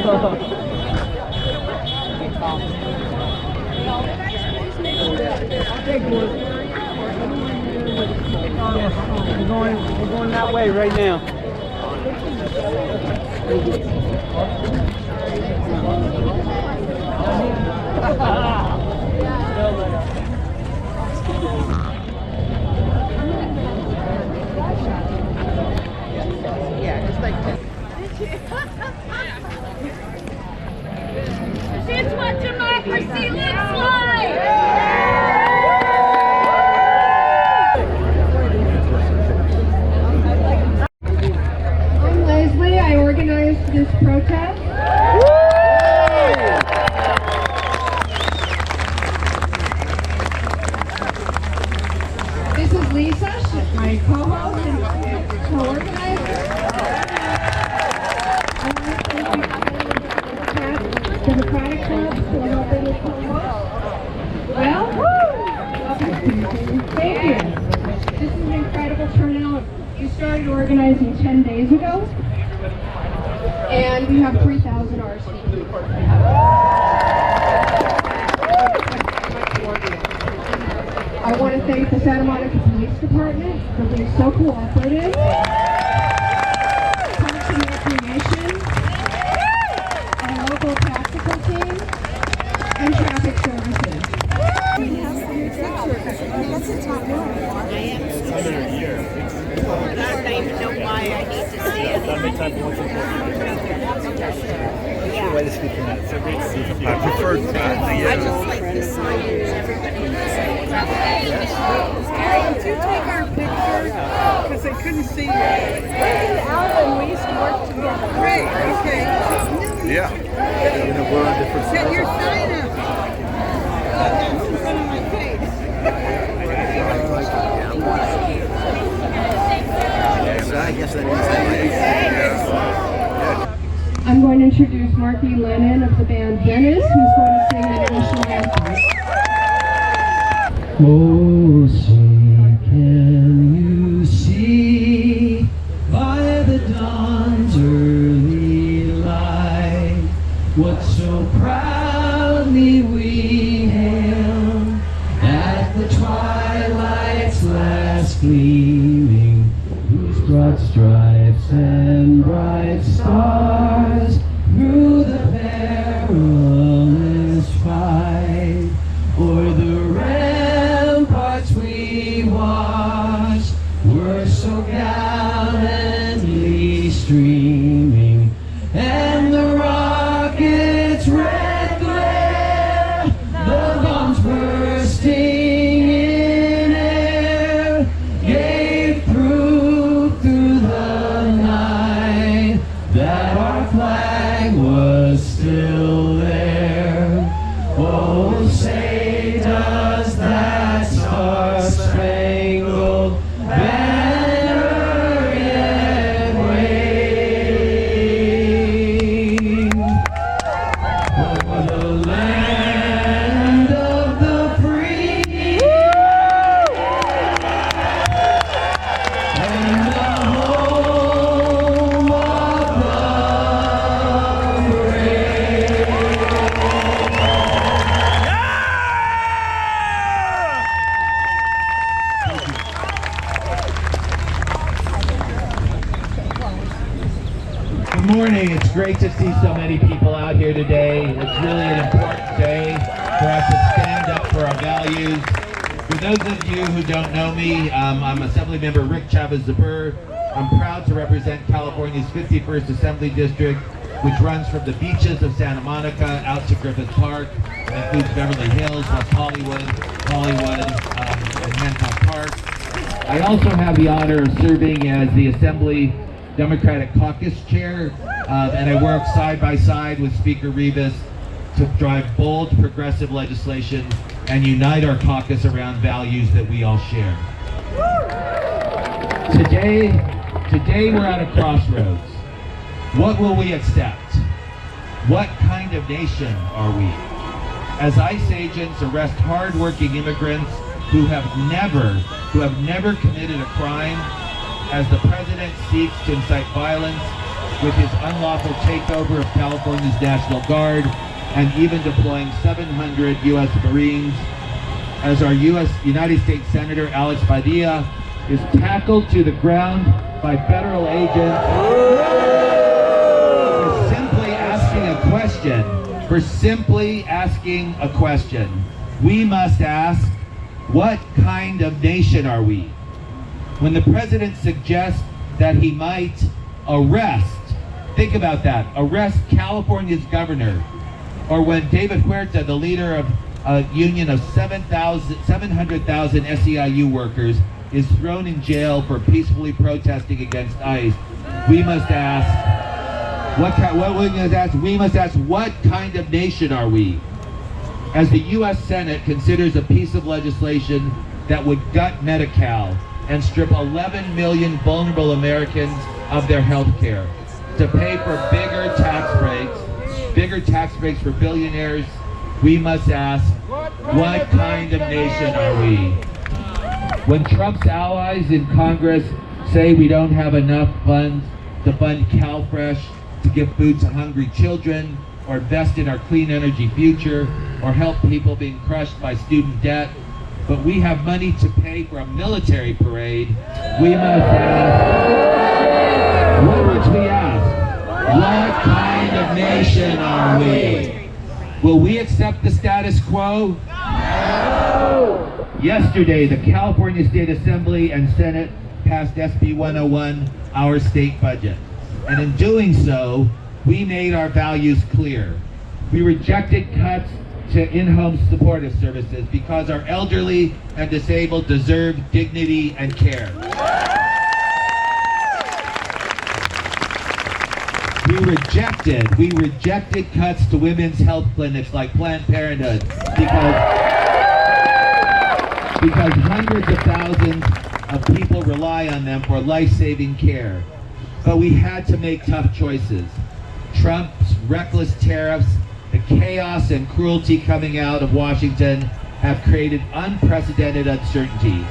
We're going that way right now. Yeah, just like that. It's what democracy looks like! I'm Leslie. I organized this protest. This is Lisa, she's my co-host and co-organizer. Democratic Club for helping us promote. Well, thank you. This is an incredible turnout. We started organizing 10 days ago, and we have 3,000 RSVPs. I want to thank the Santa Monica Police Department for being so cooperative. Parks and Recreation, our local tactical team, and traffic services. That's a top one. I am. I don't even know why I need to see it. Yeah. Way to speak in that. So great to see you. I prefer I just like the signage. Everybody was saying Did you take our picture? Because I couldn't see you. We're in Alvin. We used to work together. Great. Okay. Yeah. We're on different sides. Get your sign up. That's in front of my face. I guess that means I'm going to introduce Marky Lennon of the band Venice, who's going to sing the national anthem. Oh, say, can you see by the dawn's early light what so proudly we hailed at the twilight's last gleaming, whose broad stripes and bright stars through the perilous fight o'er the ramparts we watched were so gallantly streaming, and the rockets' red glare, the bombs bursting in air, gave proof through the night that our flag was still there. Oh, say does that star-spangled banner yet wave over the land of the free and the home of the brave? Good morning. It's great to see so many people out here today. It's really an important day for us to stand up for our values. For those of you who don't know me, I'm Assemblymember Rick Chavez Zabur. I'm proud to represent California's 51st Assembly District, which runs from the beaches of Santa Monica out to Griffith Park. It includes Beverly Hills, West Hollywood, and Hancock Park. I also have the honor of serving as the Assembly Democratic Caucus Chair, and I work side by side with Speaker Rivas to drive bold, progressive legislation and unite our caucus around values that we all share. Today we're at a crossroads. What will we accept? What kind of nation are we? As ICE agents arrest hard-working immigrants who have never committed a crime, as the president seeks to incite violence with his unlawful takeover of California's National Guard and even deploying 700 U.S. Marines, as our United States Senator Alex Padilla is tackled to the ground by federal agents for simply asking a question. For simply asking a question. We must ask, what kind of nation are we? When the president suggests that he might arrest, think about that, arrest California's governor, or when David Huerta, the leader of a union of 700,000 SEIU workers, is thrown in jail for peacefully protesting against ICE, we must ask, we must ask, what kind of nation are we? As the U.S. Senate considers a piece of legislation that would gut Medi-Cal and strip 11 million vulnerable Americans of their health care, to pay for bigger tax breaks for billionaires, we must ask, what kind of nation are we? When Trump's allies in Congress say we don't have enough funds to fund CalFresh, to give food to hungry children, or invest in our clean energy future, or help people being crushed by student debt, but we have money to pay for a military parade, we must ask, what kind of nation are we? Will we accept the status quo? No! Yesterday, the California State Assembly and Senate passed SB 101, our state budget. And in doing so, we made our values clear. We rejected cuts to in-home supportive services because our elderly and disabled deserve dignity and care. We rejected cuts to women's health clinics like Planned Parenthood because hundreds of thousands of people rely on them for life-saving care. But we had to make tough choices. Trump's reckless tariffs, the chaos and cruelty coming out of Washington have created unprecedented uncertainty.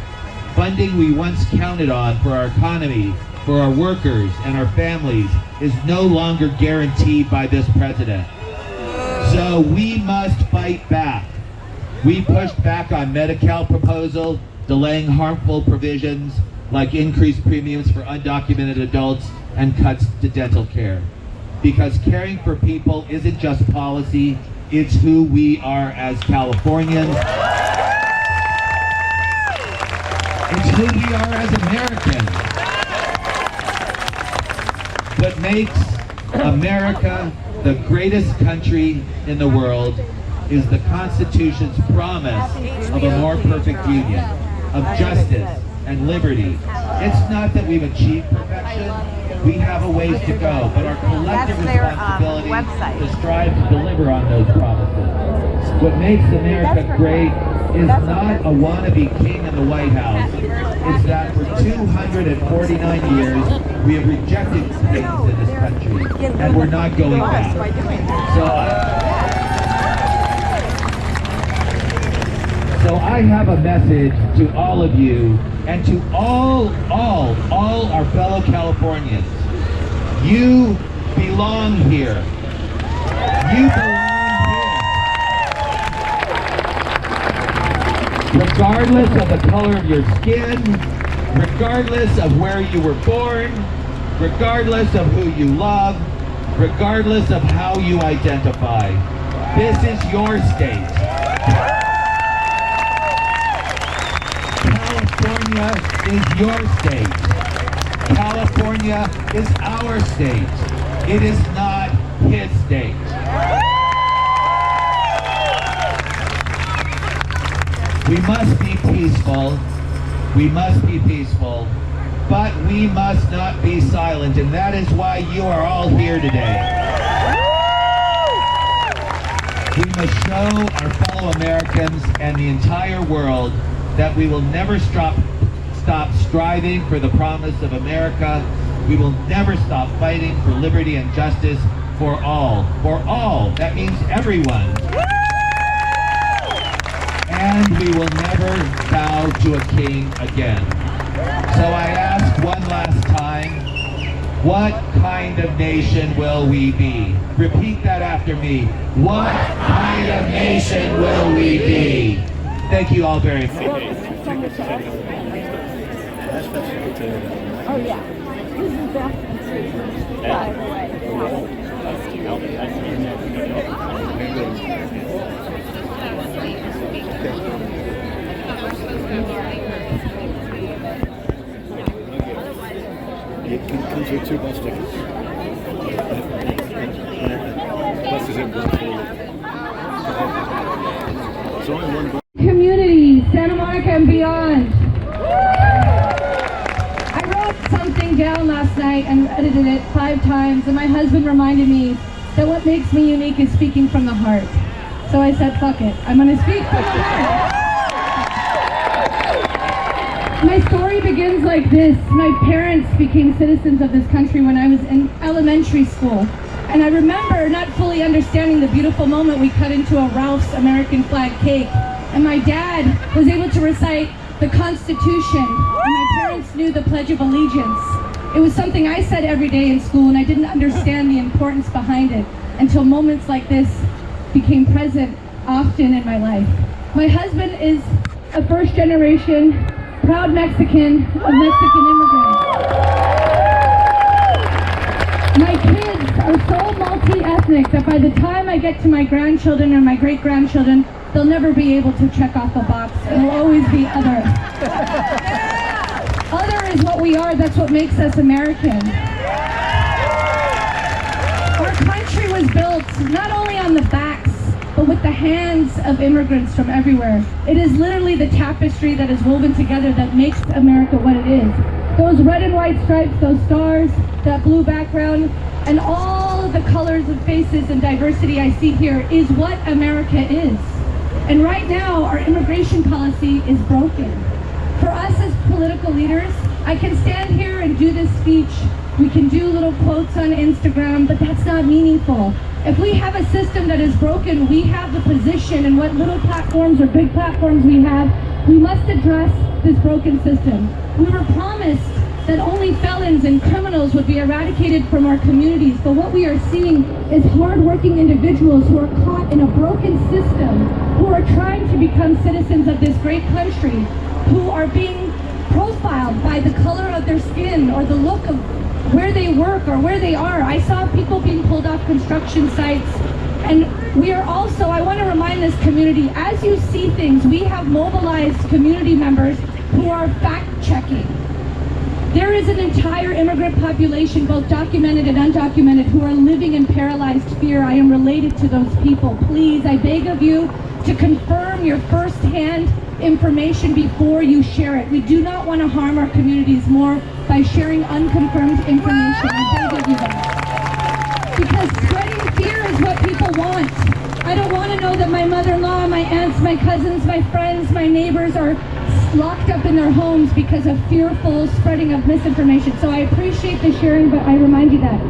Funding we once counted on for our economy, for our workers and our families is no longer guaranteed by this president. So we must fight back. We pushed back on Medi-Cal proposal, delaying harmful provisions like increased premiums for undocumented adults and cuts to dental care. Because caring for people isn't just policy, it's who we are as Californians. It's who we are as Americans. What makes America the greatest country in the world is the Constitution's promise of a more perfect union, of justice and liberty. It's not that we've achieved perfection. We have a ways to go, but our collective responsibility to strive to deliver on those promises. What makes America great is not a wannabe king in the White House. It's that for 249 years, we have rejected things in this country, and we're not going back. So I have a message to all of you and to all our fellow Californians. You belong here. You belong here. Regardless of the color of your skin, regardless of where you were born, regardless of who you love, regardless of how you identify, this is your state. California is your state. California is our state. It is not his state. We must be peaceful. We must be peaceful. But we must not be silent, and that is why you are all here today. We must show our fellow Americans and the entire world that we will never stop striving for the promise of America. We will never stop fighting for liberty and justice for all. For all. That means everyone. And we will never bow to a king again. So I ask one last time, What kind of nation will we be? Repeat that after me. What kind of nation will we be? Thank you all very much. Oh yeah. This is definitely, by the way. It comes with 2 bus tickets. Bus is in It's only 1 bus. Community, Santa Monica and beyond. I wrote something down last night and edited it 5 times, and my husband reminded me that what makes me unique is speaking from the heart. So I said, fuck it, I'm gonna speak from the heart. My story begins like this. My parents became citizens of this country when I was in elementary school. And I remember not fully understanding the beautiful moment we cut into a Ralph's American flag cake. And my dad was able to recite the Constitution. And my parents knew the Pledge of Allegiance. It was something I said every day in school, and I didn't understand the importance behind it until moments like this became present often in my life. My husband is a first-generation proud Mexican of Mexican immigrants. My kids are so multi-ethnic that by the time I get to my grandchildren or my great-grandchildren, they'll never be able to check off the box. It'll always be other. Other is what we are. That's what makes us American. Our country was built not only on the backs, but with the hands of immigrants from everywhere. It is literally the tapestry that is woven together that makes America what it is. Those red and white stripes, those stars, that blue background, and all of the colors of faces and diversity I see here is what America is. And right now, our immigration policy is broken. For us as political leaders, I can stand here and do this speech. We can do little quotes on Instagram, but that's not meaningful. If we have a system that is broken, we have the position, and what little platforms or big platforms we have, we must address this broken system. We were promised that only felons and criminals would be eradicated from our communities, but what we are seeing is hardworking individuals who are caught in a broken system, who are trying to become citizens of this great country, who are being profiled by the color of their skin or the look of where they work or where they are. I saw people being pulled off construction sites. And we are also, I want to remind this community, as you see things, we have mobilized community members who are fact-checking. There is an entire immigrant population, both documented and undocumented, who are living in paralyzed fear. I am related to those people. Please, I beg of you to confirm your first-hand information before you share it. We do not want to harm our communities more by sharing unconfirmed information. I beg of you that. Because spreading fear is what people want. I don't want to know that my mother-in-law, my aunts, my cousins, my friends, my neighbors are locked up in their homes because of fearful spreading of misinformation. So I appreciate the sharing, but I remind you that.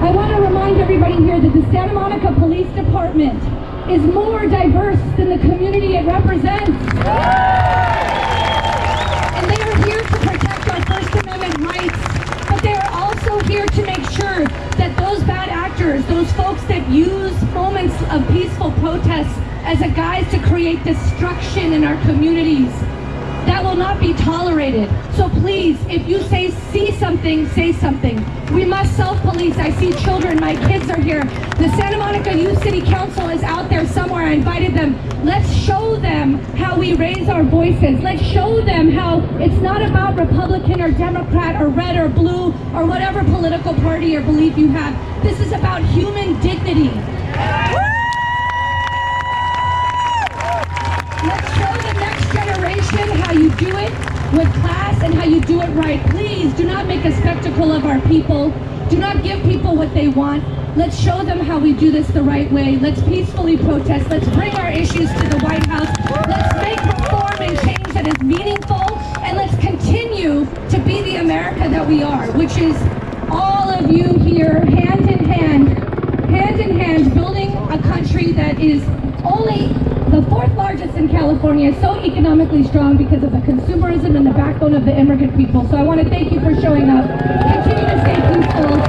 I want to remind everybody here that the Santa Monica Police Department is more diverse than the community it represents. And they are here to protect our First Amendment rights, but they are also here to make sure that those bad actors, those folks that use moments of peaceful protests as a guise to create destruction in our communities, that will not be tolerated. So please, if you see something, say something. We must self-police. I see children, my kids are here. The Santa Monica Youth City Council is out there somewhere. I invited them. Let's show them how we raise our voices. Let's show them how it's not about Republican or Democrat or red or blue or whatever political party or belief you have. This is about human dignity. Let's show the next generation how you do it with class and how you do it right. Please do not make a spectacle of our people. Do not give people what they want. Let's show them how we do this the right way. Let's peacefully protest. Let's bring our issues to the White House. Let's make reform and change that is meaningful. And let's continue to be the America that we are, which is all of you here, hand in hand, building a country that is only the 4th largest in California, so economically strong because of the consumerism and the backbone of the immigrant people. So I want to thank you for showing up. Continue to stay peaceful.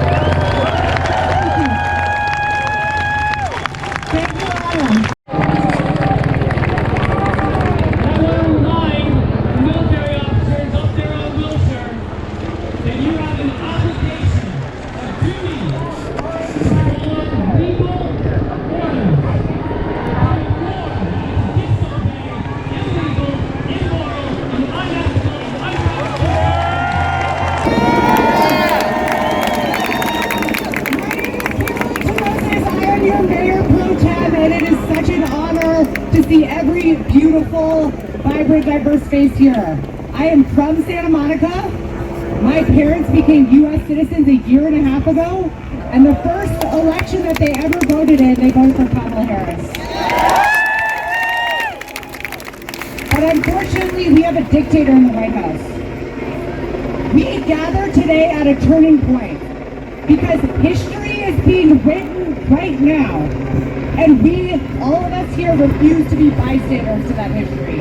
very beautiful, vibrant, diverse face here. I am from Santa Monica. My parents became U.S. citizens a year and a half ago, and the first election that they ever voted in, they voted for Kamala Harris. But unfortunately, we have a dictator in the White House. We gather today at a turning point because history is being written right now, and we, all of us here, refuse to be bystanders to that history.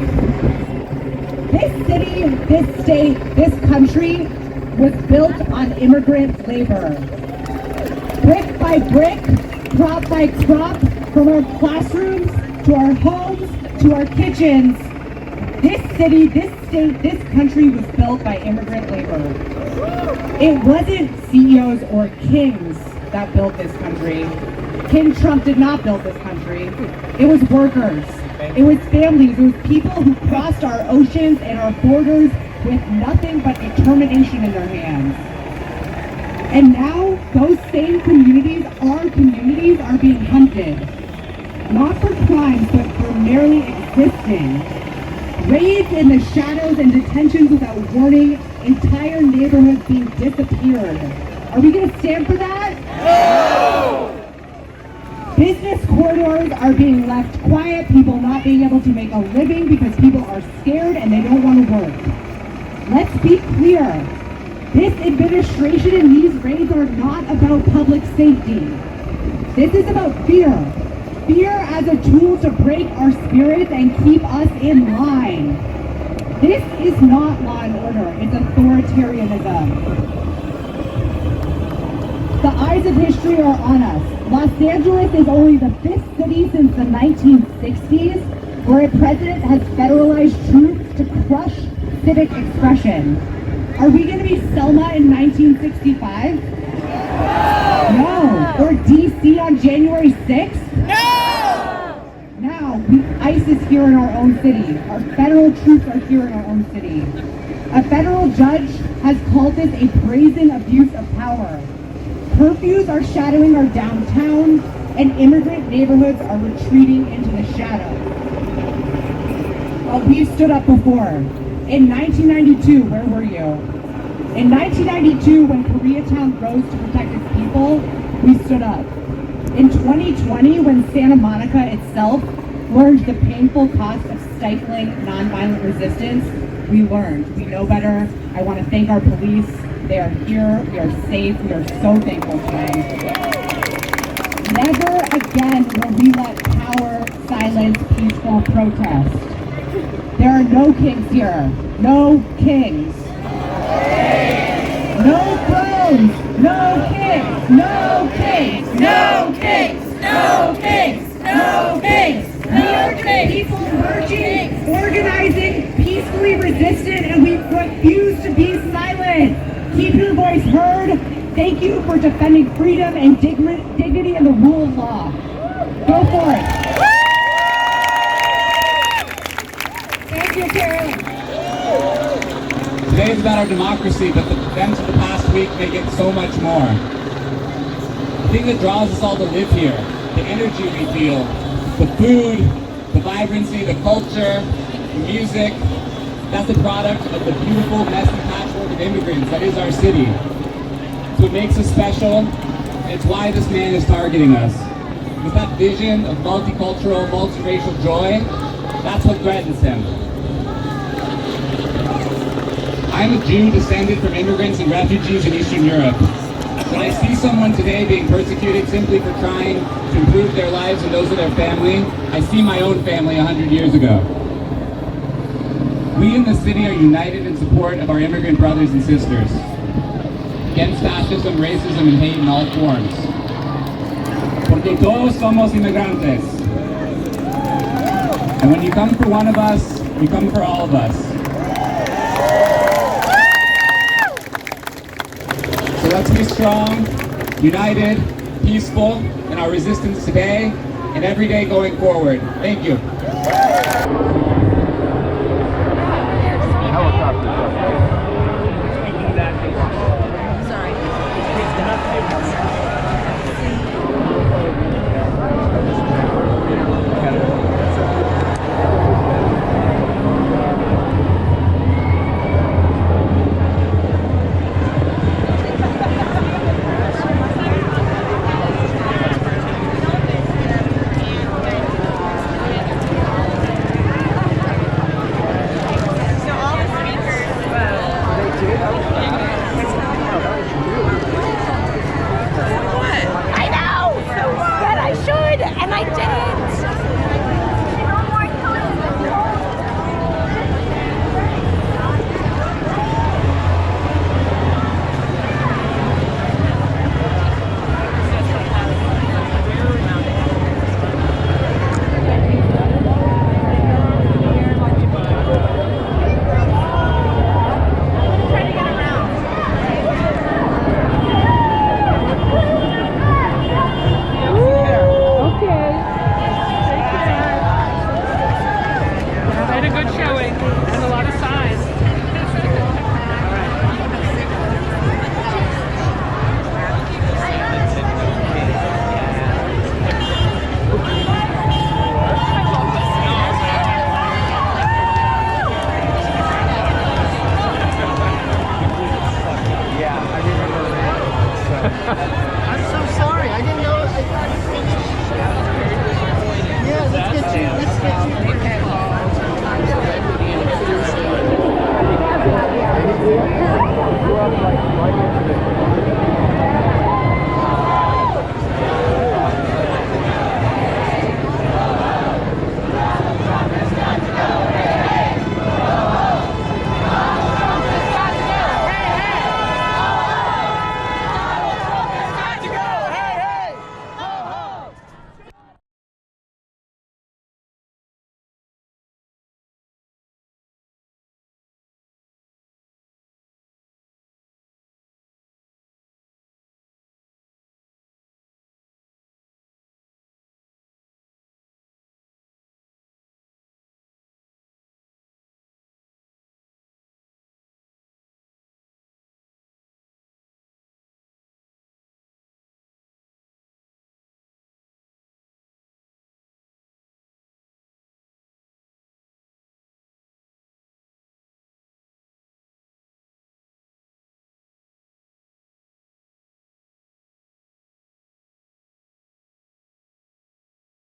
This city, this state, this country was built on immigrant labor. Brick by brick, crop by crop, from our classrooms to our homes to our kitchens, this city, this state, this country was built by immigrant labor. It wasn't CEOs or kings that built this country. King Trump did not build this country. It was workers. It was families. It was people who crossed our oceans and our borders with nothing but determination in their hands. And now those same communities, our communities, are being hunted. Not for crimes, but for merely existing. Raids in the shadows and detentions without warning, entire neighborhoods being disappeared. Are we going to stand for that? No! Business corridors are being left quiet, people not being able to make a living because people are scared and they don't want to work. Let's be clear. This administration and these raids are not about public safety. This is about fear. Fear as a tool to break our spirits and keep us in line. This is not law and order, it's authoritarianism. The eyes of history are on us. Los Angeles is only the 5th city since the 1960s where a president has federalized troops to crush civic expression. Are we going to be Selma in 1965? No. Or DC on January 6th? No! Now, ICE is here in our own city. Our federal troops are here in our own city. A federal judge has called this a brazen abuse of power. Curfews are shadowing our downtown, and immigrant neighborhoods are retreating into the shadows. Well, we've stood up before. In 1992, where were you? In 1992, when Koreatown rose to protect its people, we stood up. In 2020, when Santa Monica itself learned the painful cost of stifling nonviolent resistance, we learned. We know better. I want to thank our police. They are here. We are safe. We are so thankful to them. Never again will we let power silence peaceful protest. There are no kings here. No kings. No thrones. No kings. No kings. No kings. No kings. No kings. We are people emerging, organizing, peacefully resistant, and we refuse to be silent. Keep your voice heard. Thank you for defending freedom and dignity and the rule of law. Go for it. Thank you, Karen. Today is about our democracy, but the events of the past week make it so much more. The thing that draws us all to live here, the energy we feel, the food, the vibrancy, the culture, the music, that's the product of the beautiful, messy patchwork of immigrants that is our city. It's what makes us special, and it's why this man is targeting us. With that vision of multicultural, multiracial joy, that's what threatens him. I'm a Jew descended from immigrants and refugees in Eastern Europe. When I see someone today being persecuted simply for trying to improve their lives and those of their family, I see my own family 100 years ago. We in the city are united in support of our immigrant brothers and sisters, against fascism, racism, and hate in all forms. Porque todos somos inmigrantes. And when you come for one of us, you come for all of us. So let's be strong, united, peaceful in our resistance today and every day going forward. Thank you. Bye.